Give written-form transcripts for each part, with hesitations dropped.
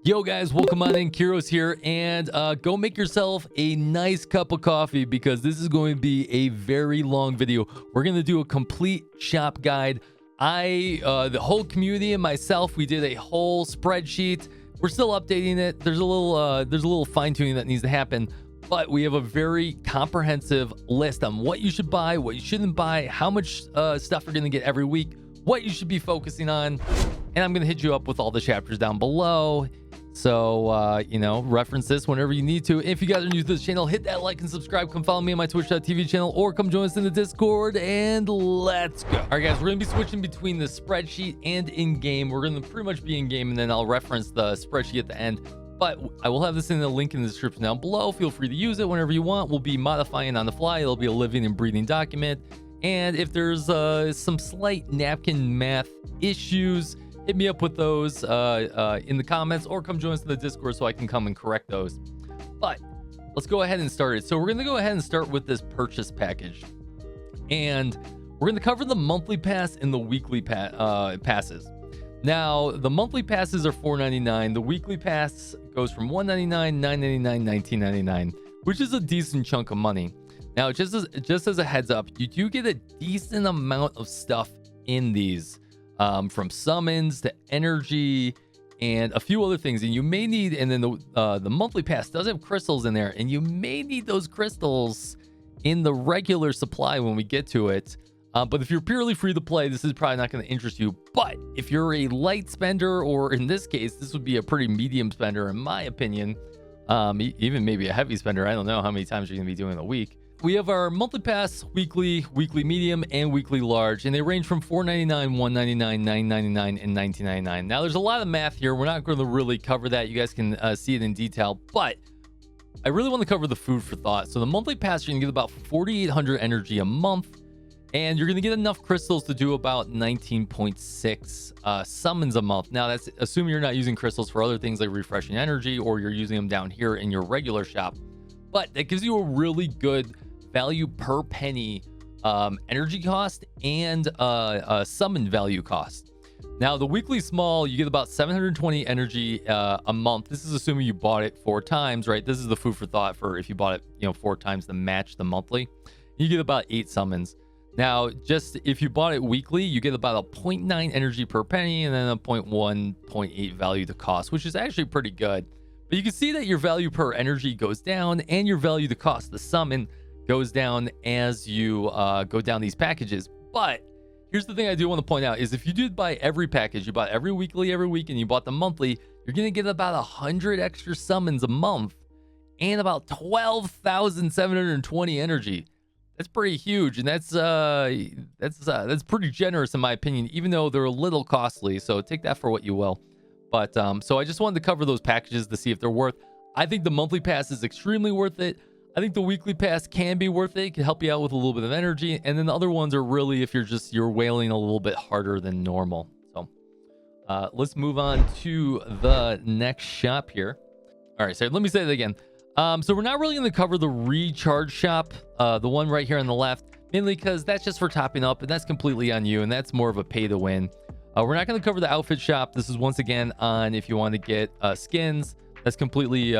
Yo guys, welcome on in. Kyrios here, and go make yourself a nice cup of coffee because this is going to be a very long video. We're going to do a complete shop guide. The whole community and myself, we did a whole spreadsheet. We're still updating it. There's a little fine tuning that needs to happen, but we have a very comprehensive list on what you should buy, what you shouldn't buy, how much stuff you're going to get every week, what you should be focusing on, and I'm going to hit you up with all the chapters down below. So, reference this whenever you need to. If you guys are new to this channel, hit that like and subscribe. Come follow me on my twitch.tv channel or come join us in the Discord and let's go. All right, guys, we're going to be switching between the spreadsheet and in-game. We're going to pretty much be in-game and then I'll reference the spreadsheet at the end. But I will have this in the link in the description down below. Feel free to use it whenever you want. We'll be modifying on the fly. It'll be a living and breathing document. And if there's some slight napkin math issues, hit me up with those in the comments or come join us in the Discord so I can come and correct those. But let's go ahead and start it. So we're going to go ahead and start with this purchase package. And we're going to cover the monthly pass and the weekly passes. Now, the monthly passes are $4.99. The weekly pass goes from $1.99, $9.99, $19.99, which is a decent chunk of money. Now, just as a heads up, you do get a decent amount of stuff in these. From summons to energy and a few other things, and you may need, and then the monthly pass does have crystals in there, and you may need those crystals in the regular supply when we get to it. But if you're purely free to play, this is probably not going to interest you. But if you're a light spender, or in this case, this would be a pretty medium spender in my opinion, even maybe a heavy spender. I don't know how many times you're going to be doing a week. We have our monthly pass, weekly medium, and weekly large, and they range from $4.99, $1.99, $9.99, and $19.99. Now, there's a lot of math here. We're not going to really cover that. You guys can see it in detail, but I really want to cover the food for thought. So the monthly pass, you're going to get about 4,800 energy a month, and you're going to get enough crystals to do about 19.6 summons a month. Now, that's assuming you're not using crystals for other things like refreshing energy, or you're using them down here in your regular shop. But that gives you a really good value per penny energy cost and summon value cost. Now, the weekly small, you get about 720 energy a month. This is assuming you bought it 4 times, right? This is the food for thought for if you bought it 4 times to match the monthly. You get about 8 summons. Now, just if you bought it weekly, you get about a 0.9 energy per penny and then a 0.8 value to cost, which is actually pretty good. But you can see that your value per energy goes down and your value to cost the summon goes down as you go down these packages. But here's the thing I do want to point out is if you did buy every package, you bought every weekly every week, and you bought the monthly, you're going to get about 100 extra summons a month and about 12,720 energy. That's pretty huge, and that's pretty generous in my opinion, even though they're a little costly. So take that for what you will. But so I just wanted to cover those packages to see if they're worth. I think the monthly pass is extremely worth it. I think the weekly pass can be worth it. It can help you out with a little bit of energy. And then the other ones are really if you're whaling a little bit harder than normal. So let's move on to the next shop here. All right, so let me say that again. So we're not really going to cover the recharge shop, the one right here on the left, mainly because that's just for topping up, and that's completely on you, and that's more of a pay to win. We're not going to cover the outfit shop. This is once again on if you want to get skins. That's completely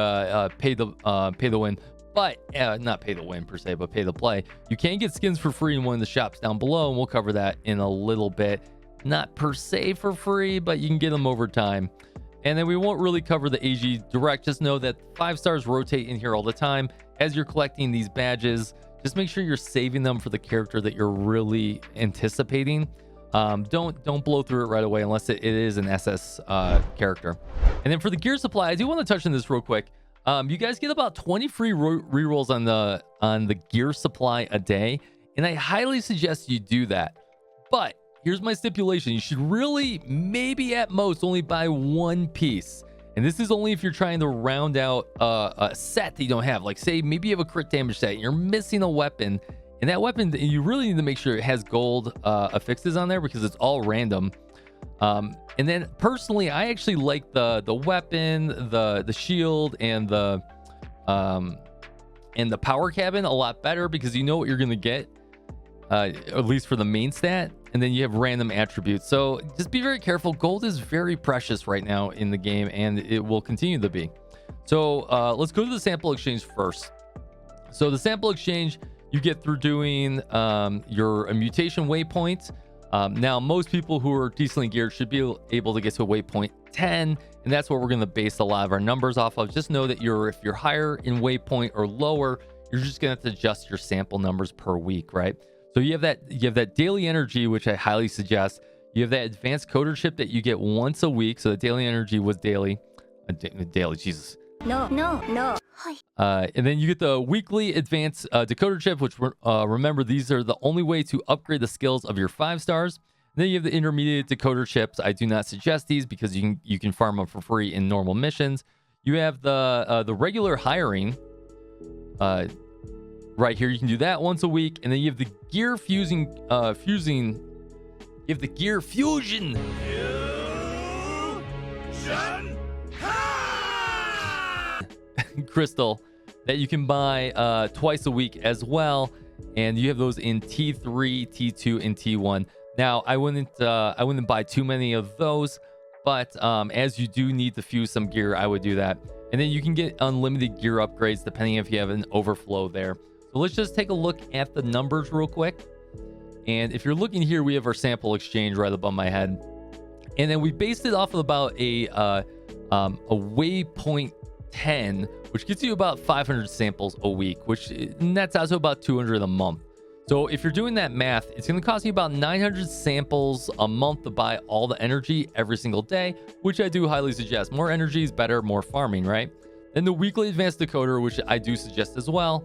pay to win, but not pay to win per se, but pay to play. You can get skins for free in one of the shops down below, and we'll cover that in a little bit. Not per se for free, but you can get them over time. And then we won't really cover the AG direct. Just know that 5 stars rotate in here all the time as you're collecting these badges. Just make sure you're saving them for the character that you're really anticipating. Don't blow through it right away unless it is an SS character. And then for the gear supply, I do want to touch on this real quick. You guys get about 20 free rerolls on the gear supply a day, and I highly suggest you do that. But here's my stipulation: you should really, maybe at most, only buy 1 piece. And this is only if you're trying to round out a set that you don't have. Like, say, maybe you have a crit damage set and you're missing a weapon. And that weapon, you really need to make sure it has gold affixes on there because it's all random. And then personally, I actually like the weapon, the shield, and the power cabin a lot better because you know what you're gonna get, at least for the main stat. and then you have random attributes. So just be very careful. Gold is very precious right now in the game, and it will continue to be. So let's go to the sample exchange first. So the sample exchange you get through doing your mutation waypoint. Now, most people who are decently geared should be able to get to a waypoint 10, and that's what we're going to base a lot of our numbers off of. Just know that if you're higher in waypoint or lower, you're just going to have to adjust your sample numbers per week, right? So you have that daily energy, which I highly suggest. You have that advanced coder chip that you get once a week. So the daily energy was daily. Daily, Jesus. No. And then you get the weekly advanced decoder chip, which remember, these are the only way to upgrade the skills of your 5 stars. And then you have the intermediate decoder chips. I do not suggest these because you can farm them for free in normal missions. You have the regular hiring. Right here, you can do that once a week, and then you have the gear fusion. You have the gear fusion. Crystal that you can buy twice a week as well, and you have those in T3, T2, and T1. Now, I wouldn't buy too many of those, but as you do need to fuse some gear, I would do that. And then you can get unlimited gear upgrades depending if you have an overflow there. So let's just take a look at the numbers real quick. And if you're looking here, we have our sample exchange right above my head, and then we based it off of about a waypoint 10, which gets you about 500 samples a week, which nets out to about 200 a month. So if you're doing that math, it's going to cost you about 900 samples a month to buy all the energy every single day, which I do highly suggest. More energy is better, more farming, right? Then the weekly advanced decoder, which I do suggest as well,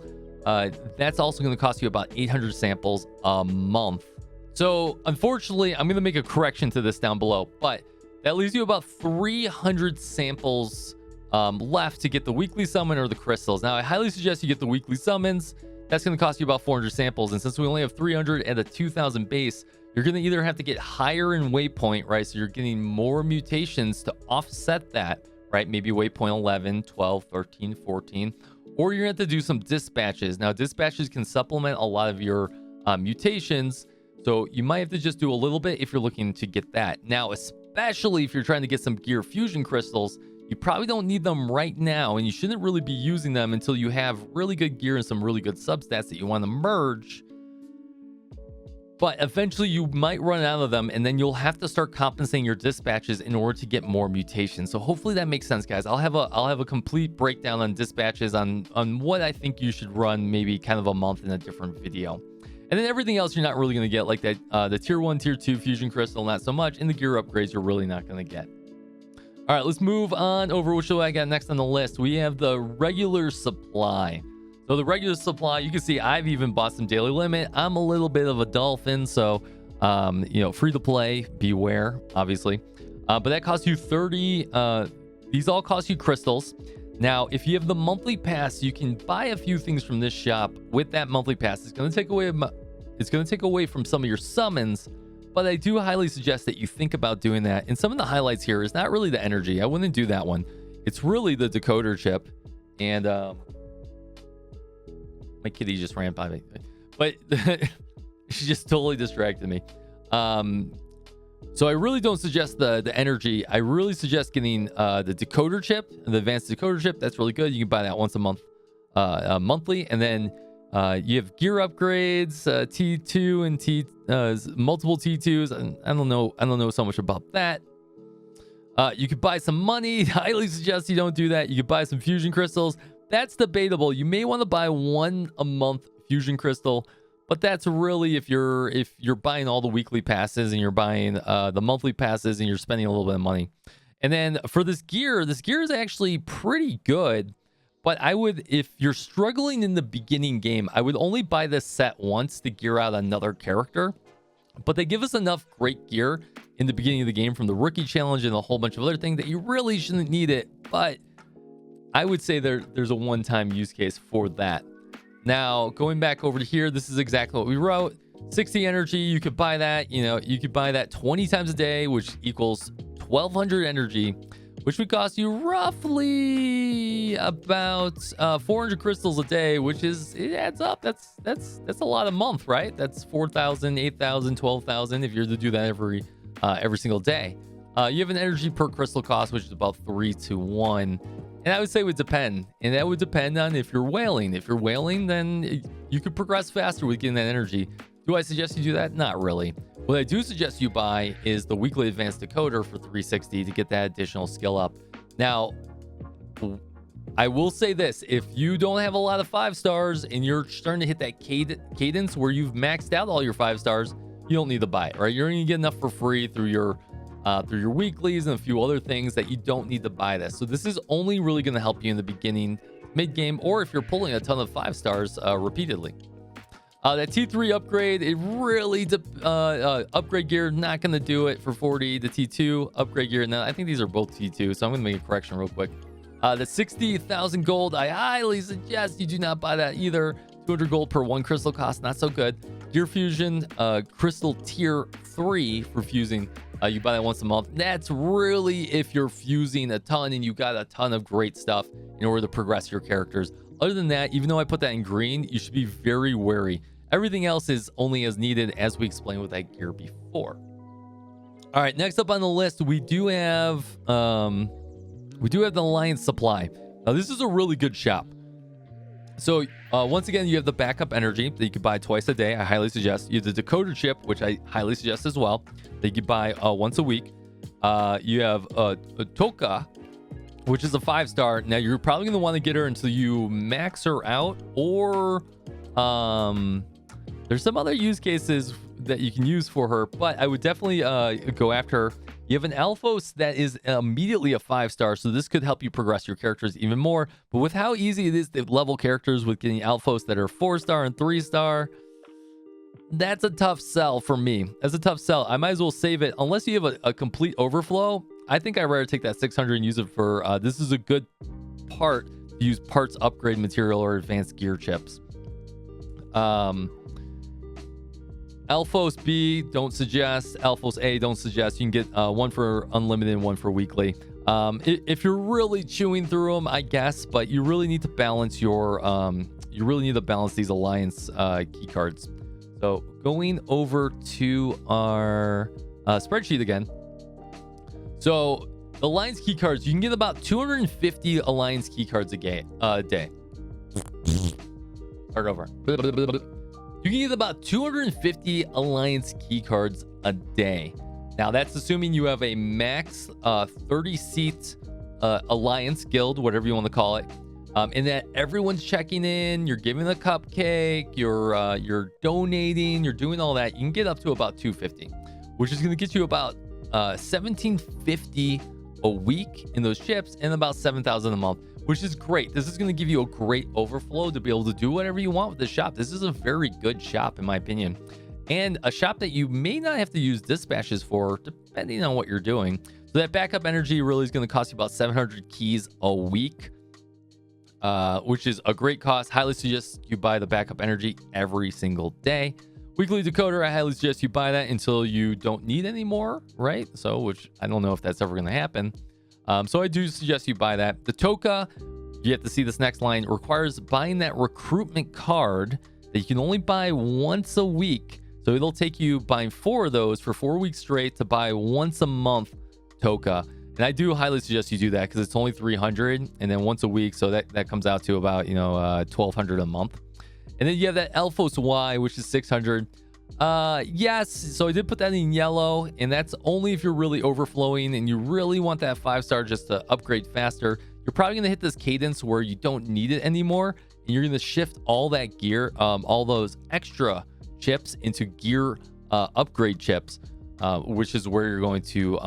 that's also going to cost you about 800 samples a month. So unfortunately, I'm going to make a correction to this down below, but that leaves you about 300 samples left to get the weekly summon or the crystals. Now, I highly suggest you get the weekly summons. That's going to cost you about 400 samples, and since we only have 300 at a 2000 base, you're going to either have to get higher in waypoint, right? So you're getting more mutations to offset that, right? Maybe waypoint 11, 12, 13, 14, or you're going to have to do some dispatches. Now, dispatches can supplement a lot of your mutations, so you might have to just do a little bit if you're looking to get that. Now, especially if you're trying to get some gear fusion crystals, you probably don't need them right now, and you shouldn't really be using them until you have really good gear and some really good substats that you want to merge. But eventually you might run out of them, and then you'll have to start compensating your dispatches in order to get more mutations. So hopefully that makes sense, guys. I'll have a complete breakdown on dispatches on what I think you should run, maybe kind of a month in a different video. And then everything else you're not really going to get, like that the tier 1, tier 2 fusion crystal, not so much, and the gear upgrades you're really not going to get. All right, let's move on over. What should I got next on the list? We have the regular supply. So the regular supply, you can see I've even bought some daily limit. I'm a little bit of a dolphin, so free to play, beware, obviously. But that costs you 30. These all cost you crystals. Now, if you have the monthly pass, you can buy a few things from this shop with that monthly pass. It's going to take away from some of your summons. But I do highly suggest that you think about doing that. And some of the highlights here is not really the energy. I wouldn't do that one. It's really the decoder chip. And my kitty just ran by me. But she just totally distracted me. So I really don't suggest the energy. I really suggest getting the decoder chip, the advanced decoder chip. That's really good. You can buy that once a month, monthly. And then you have gear upgrades, T2 and multiple T2s, and I don't know so much about that. You could buy some money. Highly suggest you don't do that. You could buy some fusion crystals. That's debatable. You may want to buy one a month fusion crystal, but that's really if you're buying all the weekly passes and you're buying the monthly passes and you're spending a little bit of money. And then for this gear is actually pretty good. But I would, if you're struggling in the beginning game, I would only buy this set once to gear out another character. But they give us enough great gear in the beginning of the game from the rookie challenge and a whole bunch of other things that you really shouldn't need it. But I would say there's a one-time use case for that. Now, going back over to here, this is exactly what we wrote. 60 energy, you could buy that. You could buy that 20 times a day, which equals 1200 energy, which would cost you roughly about 400 crystals a day, which is, it adds up. That's a lot a month, right? That's 4,000, 8,000, 12,000 if you're to do that every single day. You have an energy per crystal cost, which is about 3 to 1. And I would say it would depend. And that would depend on if you're whaling. If you're whaling, then you could progress faster with getting that energy. Do I suggest you do that? Not really. What I do suggest you buy is the weekly advanced decoder for 360 to get that additional skill up. Now, I will say this. If you don't have a lot of 5 stars and you're starting to hit that cadence where you've maxed out all your 5 stars, you don't need to buy it, right? You're going to get enough for free through your weeklies and a few other things that you don't need to buy this. So this is only really going to help you in the beginning, mid game, or if you're pulling a ton of 5 stars repeatedly. That T3 upgrade, it really upgrade gear, not going to do it for 40. The T2 upgrade gear, now I think these are both T2, so I'm going to make a correction real quick. The 60,000 gold, I highly suggest you do not buy that either. 200 gold per 1 crystal cost, not so good. Gear fusion, crystal tier 3 for fusing. You buy that once a month. That's really if you're fusing a ton and you got a ton of great stuff in order to progress your characters. Other than that, even though I put that in green, you should be very wary. Everything else is only as needed, as we explained with that gear before. All right, next up on the list, we do have the Alliance Supply. Now, this is a really good shop. So once again, you have the backup energy that you can buy twice a day. I highly suggest. You have the decoder chip, which I highly suggest as well, that you can buy once a week. You have a Toka, which is a 5-star. Now, you're probably going to want to get her until you max her out, or there's some other use cases that you can use for her, but I would definitely go after her. You have an Alphos that is immediately a 5-star, so this could help you progress your characters even more. But with how easy it is to level characters with getting Alphos that are 4-star and 3-star, that's a tough sell for me. That's a tough sell. I might as well save it. Unless you have a complete overflow, I think I'd rather take that 600 and use it for, this is a good part to use parts upgrade material or advanced gear chips. Alphos B, don't suggest. Alphos A, don't suggest. You can get one for unlimited and one for weekly. If you're really chewing through them, I guess, but you really need to balance your these Alliance key cards. So going over to our spreadsheet again. So the Alliance key cards, you can get about 250 Alliance key cards a day. Start over. You can get about 250 Alliance key cards a day. Now, that's assuming you have a max 30-seat Alliance guild, whatever you want to call it, and that everyone's checking in, you're giving a cupcake, you're donating, you're doing all that. You can get up to about 250, which is going to get you about 1,750 a week in those chips and about 7,000 a month, which is great. This is going to give you a great overflow to be able to do whatever you want with the shop. This is a very good shop, in my opinion, and a shop that you may not have to use dispatches for, depending on what you're doing. So that backup energy really is going to cost you about 700 keys a week, which is a great cost. Highly suggest you buy the backup energy every single day. Weekly decoder, I highly suggest you buy that until you don't need any more, right? So, which I don't know if that's ever going to happen. So I do suggest you buy that. The Toka, you have to see this next line, requires buying that recruitment card that you can only buy once a week. So it'll take you buying 4 of those for 4 weeks straight to buy once a month Toka. And I do highly suggest you do that because it's only 300 and then once a week. So that comes out to about, 1,200 a month. And then you have that Alphos Y, which is 600. Yes, so I did put that in yellow, and that's only if you're really overflowing and you really want that 5-star just to upgrade faster. You're probably going to hit this cadence where you don't need it anymore, and you're going to shift all that gear, all those extra chips into gear upgrade chips, which is where you're going to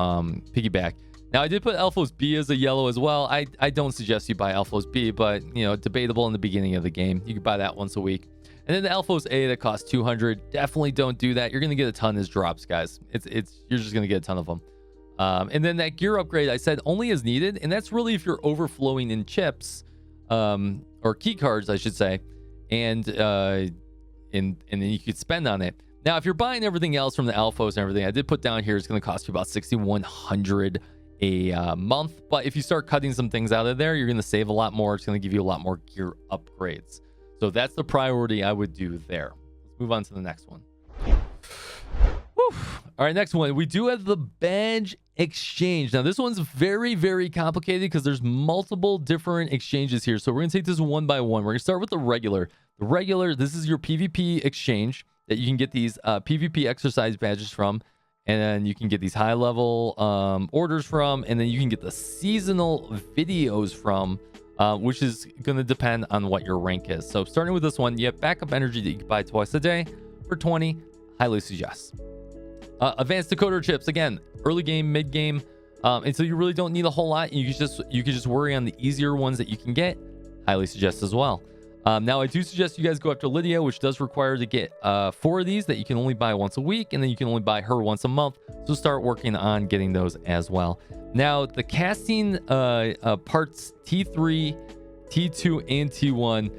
piggyback. Now, I did put Alphos B as a yellow as well. I don't suggest you buy Alphos B, but, debatable in the beginning of the game. You can buy that once a week. And then the Alphos A that costs 200, definitely don't do that. You're going to get a ton as drops, guys. You're just going to get a ton of them. And then that gear upgrade, I said only as needed. And that's really if you're overflowing in chips, or key cards, I should say. And then you could spend on it. Now, if you're buying everything else from the Alphos and everything, I did put down here, it's going to cost you about 6,100 a month. But if you start cutting some things out of there, you're going to save a lot more. It's going to give you a lot more gear upgrades. So that's the priority I would do there. Let's move on to the next one. Whew. All right, next one. We do have the badge exchange. Now, this one's very, very complicated because there's multiple different exchanges here. So we're going to take this one by one. We're going to start with the regular. The regular, this is your PvP exchange that you can get these PvP exercise badges from. And then you can get these high-level orders from. And then you can get the seasonal videos from, which is going to depend on what your rank is. So starting with this one, you have backup energy that you can buy twice a day for 20. Highly suggest. Advanced decoder chips, again, early game, mid game, and so you really don't need a whole lot. You can just worry on the easier ones that you can get. Highly suggest as well. Now I do suggest you guys go after Lydia, which does require to get 4 of these that you can only buy once a week, and then you can only buy her once a month. So start working on getting those as well. Now the casting parts T3, T2, and T1.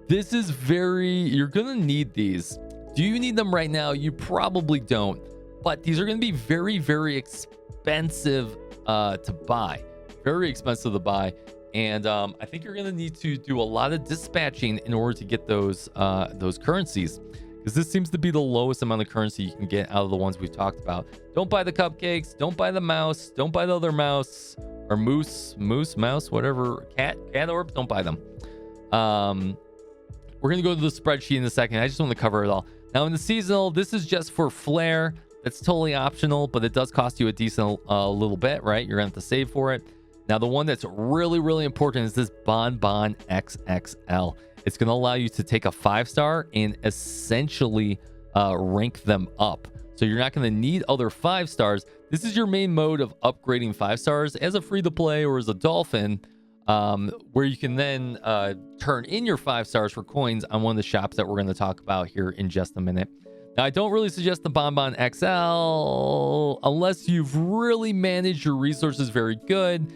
This is you're gonna need these. Do you need them right now? You probably don't. But these are going to be very, very expensive to buy. Very expensive to buy. And I think you're going to need to do a lot of dispatching in order to get those currencies. Because this seems to be the lowest amount of currency you can get out of the ones we've talked about. Don't buy the cupcakes. Don't buy the mouse. Don't buy the other mouse. Or mouse, whatever. Cat orbs. Don't buy them. We're going to go to the spreadsheet in a second. I just want to cover it all. Now, in the seasonal, this is just for flair. It's totally optional, but it does cost you a decent little bit, right? You're going to have to save for it. Now, the one that's really, really important is this Bonbon XXL. It's going to allow you to take a 5-star and essentially rank them up. So you're not going to need other 5 stars. This is your main mode of upgrading 5 stars as a free-to-play or as a dolphin, where you can then turn in your 5 stars for coins on one of the shops that we're going to talk about here in just a minute. Now, I don't really suggest the Bonbon XL unless you've really managed your resources very good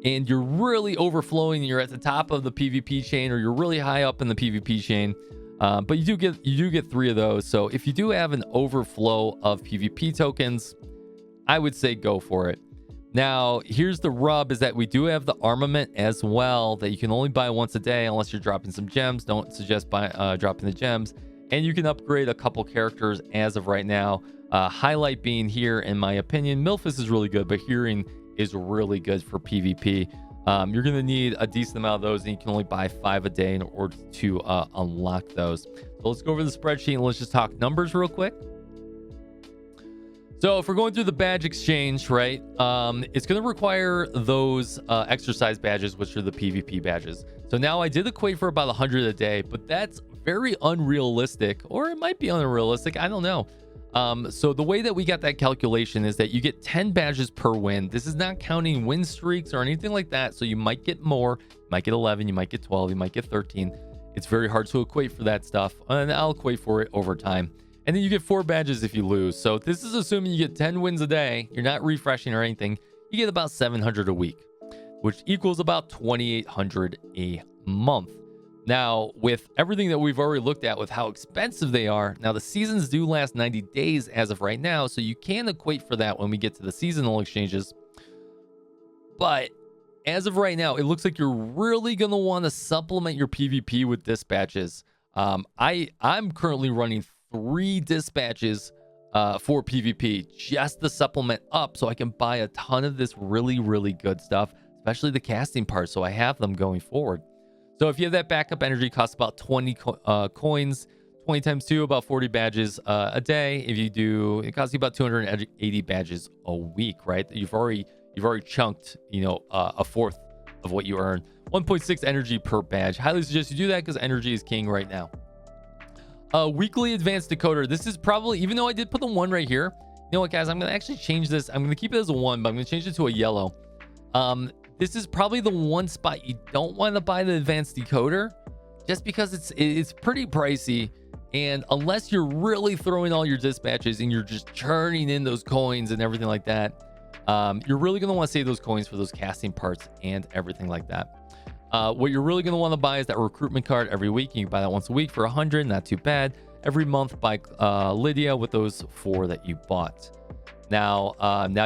and you're really overflowing and you're at the top of the PvP chain, or you're really high up in the PvP chain. But you do get 3 of those. So if you do have an overflow of PvP tokens, I would say go for it. Now, here's the rub, is that we do have the armament as well that you can only buy once a day unless you're dropping some gems. Don't suggest dropping the gems. And you can upgrade a couple characters as of right now. Highlight being here, in my opinion. Milphus is really good, but Hearing is really good for PvP. You're going to need a decent amount of those, and you can only buy 5 a day in order to unlock those. So let's go over the spreadsheet and let's just talk numbers real quick. So if we're going through the badge exchange, right, it's going to require those exercise badges, which are the PvP badges. So now I did equate for about 100 a day, but that's very unrealistic, or it might be unrealistic. I don't know. So the way that we got that calculation is that you get 10 badges per win. This is not counting win streaks or anything like that. So you might get more, you might get 11, you might get 12, you might get 13. It's very hard to equate for that stuff, and I'll equate for it over time. And then you get 4 badges if you lose. So this is assuming you get 10 wins a day. You're not refreshing or anything. You get about 700 a week, which equals about 2,800 a month. Now, with everything that we've already looked at with how expensive they are, now the seasons do last 90 days as of right now, so you can equate for that when we get to the seasonal exchanges. But as of right now, it looks like you're really going to want to supplement your PvP with dispatches. I'm currently running 3 dispatches for PvP just to supplement up so I can buy a ton of this really, really good stuff, especially the casting part, so I have them going forward. So if you have that backup energy, costs about 20 coins. 20 times 2, about 40 badges a day. If you do, it costs you about 280 badges a week, right? You've already chunked, a fourth of what you earn. 1.6 energy per badge. Highly suggest you do that because energy is king right now. Weekly advanced decoder. This is probably, even though I did put the 1 right here, you know what, guys? I'm going to actually change this. I'm going to keep it as a 1, but I'm going to change it to a yellow. This is probably the one spot you don't want to buy the advanced decoder, just because it's pretty pricey. And unless you're really throwing all your dispatches and you're just churning in those coins and everything like that, you're really going to want to save those coins for those casting parts and everything like that. What you're really going to want to buy is that recruitment card every week. You can buy that once a week for 100, not too bad. Every month, buy Lydia with those 4 that you bought. Now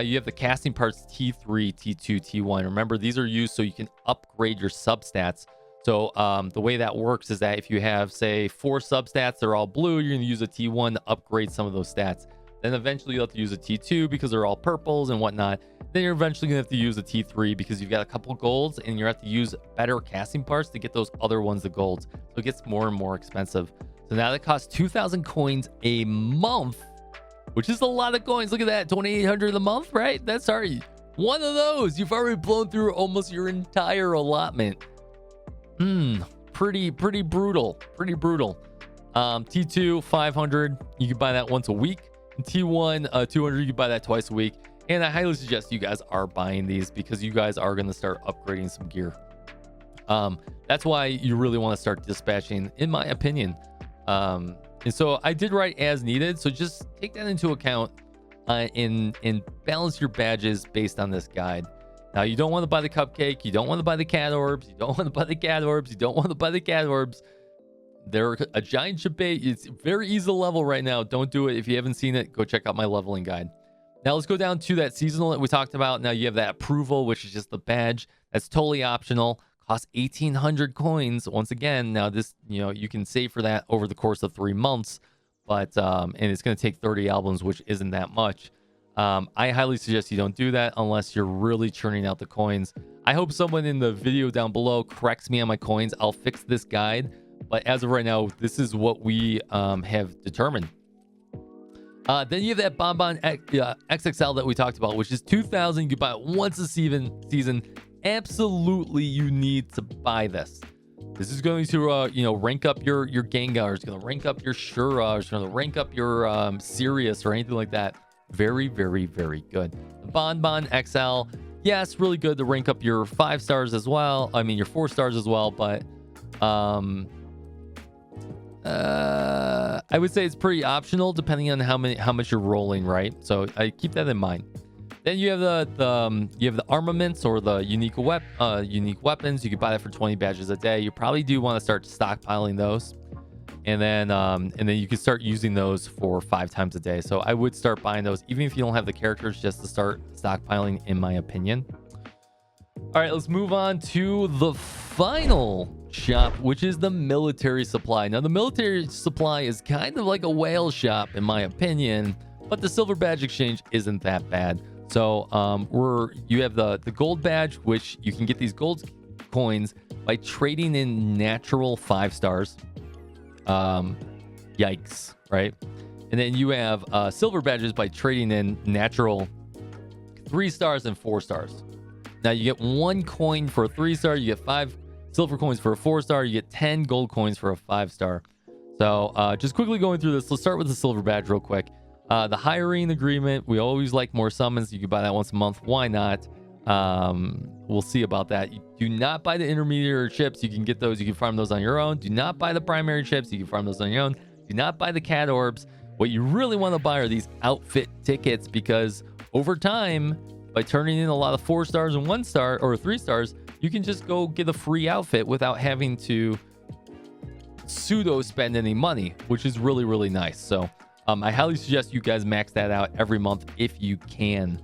you have the casting parts T3, T2, T1. Remember, these are used so you can upgrade your substats. So the way that works is that if you have, say, 4 substats, they're all blue, you're going to use a T1 to upgrade some of those stats. Then eventually you'll have to use a T2 because they're all purples and whatnot. Then you're eventually going to have to use a T3 because you've got a couple golds and you have to use better casting parts to get those other ones the golds. So it gets more and more expensive. So now that costs 2,000 coins a month, which is a lot of coins. Look at that, 2,800 a month, right? That's already one of those. You've already blown through almost your entire allotment. Pretty brutal. Pretty brutal. T2, 500. You can buy that once a week. And T1, 200. You can buy that twice a week. And I highly suggest you guys are buying these because you guys are going to start upgrading some gear. That's why you really want to start dispatching, in my opinion. And so I did write as needed. So just take that into account and balance your badges based on this guide. Now, you don't want to buy the cupcake. You don't want to buy the cat orbs. You don't want to buy the cat orbs. You don't want to buy the cat orbs. They're a giant shebate. It's very easy to level right now. Don't do it. If you haven't seen it, go check out my leveling guide. Now, let's go down to that seasonal that we talked about. Now, you have that approval, which is just the badge. That's totally optional. Costs 1,800 coins. Once again, now this, you can save for that over the course of 3 months. But, and it's going to take 30 albums, which isn't that much. I highly suggest you don't do that unless you're really churning out the coins. I hope someone in the video down below corrects me on my coins. I'll fix this guide. But as of right now, this is what we have determined. Then you have that Bonbon XXL that we talked about, which is 2,000. You can buy it once a season. Absolutely, you need to buy this. This is going to, rank up your Gengar. It's going to rank up your Shura. It's going to rank up your Sirius or anything like that. Very, very, very good. The Bonbon XL, yes, really good to rank up your 5 stars as well. I mean, your 4 stars as well, but I would say it's pretty optional depending on how much you're rolling, right? So I keep that in mind. Then you have the armaments or the unique weapons. You can buy that for 20 badges a day. You probably do want to start stockpiling those. And then you can start using those for 5 times a day. So I would start buying those, even if you don't have the characters, just to start stockpiling, in my opinion. All right, let's move on to the final shop, which is the military supply. Now, the military supply is kind of like a whale shop, in my opinion, but the silver badge exchange isn't that bad. So you have the gold badge, which you can get these gold coins by trading in natural 5 stars. Yikes, right? And then you have silver badges by trading in natural 3 stars and 4 stars. Now you get 1 coin for a 3 star, you get 5 silver coins for a 4 star, you get 10 gold coins for a 5 star. So just quickly going through this, let's start with the silver badge real quick. The hiring agreement, we always like more summons. You can buy that once a month. Why not? We'll see about that. You do not buy the intermediary chips. You can get those. You can farm those on your own. Do not buy the primary chips. You can farm those on your own. Do not buy the cat orbs. What you really want to buy are these outfit tickets, because over time, by turning in a lot of 4 stars and 1 star or 3 stars, you can just go get a free outfit without having to pseudo spend any money, which is really, really nice. So I highly suggest you guys max that out every month if you can.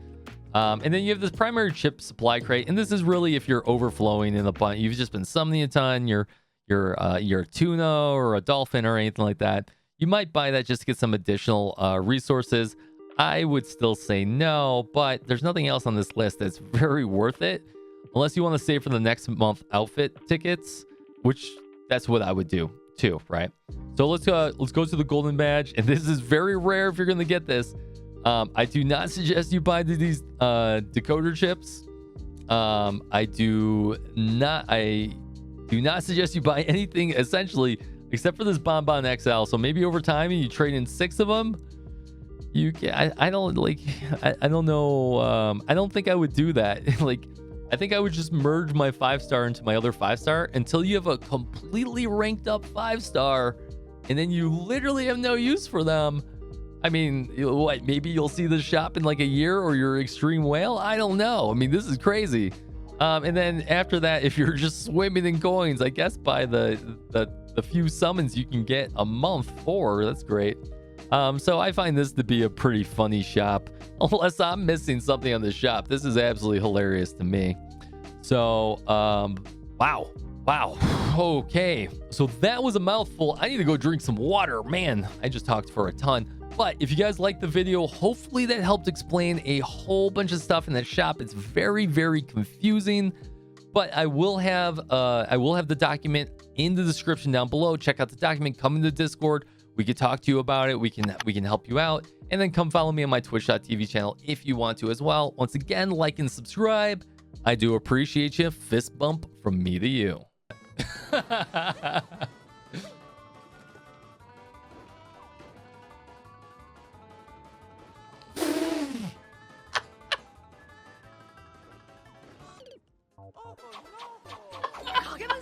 And then you have this primary chip supply crate, and this is really if you're overflowing in the bunch. You've just been summoning a ton. You're a tuna or a dolphin or anything like that. You might buy that just to get some additional resources. I would still say no, but there's nothing else on this list that's very worth it, unless you want to save for the next month outfit tickets, which that's what I would do too, right? So let's go to the golden badge, and this is very rare if you're going to get this. I do not suggest you buy these decoder chips. I do not suggest you buy anything essentially except for this Bonbon XL. So maybe over time and you trade in 6 of them, you can. I don't know. I don't think I would do that. Like, I think I would just merge my 5 star into my other 5 star until you have a completely ranked up 5 star, and then you literally have no use for them. I mean, what? Maybe you'll see the shop in like a year, or your extreme whale. I don't know. I mean, this is crazy. And then after that, if you're just swimming in coins, I guess by the few summons you can get a month for, that's great. So I find this to be a pretty funny shop. Unless I'm missing something on the shop. This is absolutely hilarious to me. So, wow. Okay. So that was a mouthful. I need to go drink some water. Man, I just talked for a ton. But if you guys liked the video, hopefully that helped explain a whole bunch of stuff in that shop. It's very, very confusing. But I will have the document in the description down below. Check out the document. Come into Discord. We can talk to you about it. We can help you out. And then come follow me on my twitch.tv channel if you want to as well. Once again, like and subscribe. I do appreciate you. Fist bump from me to you.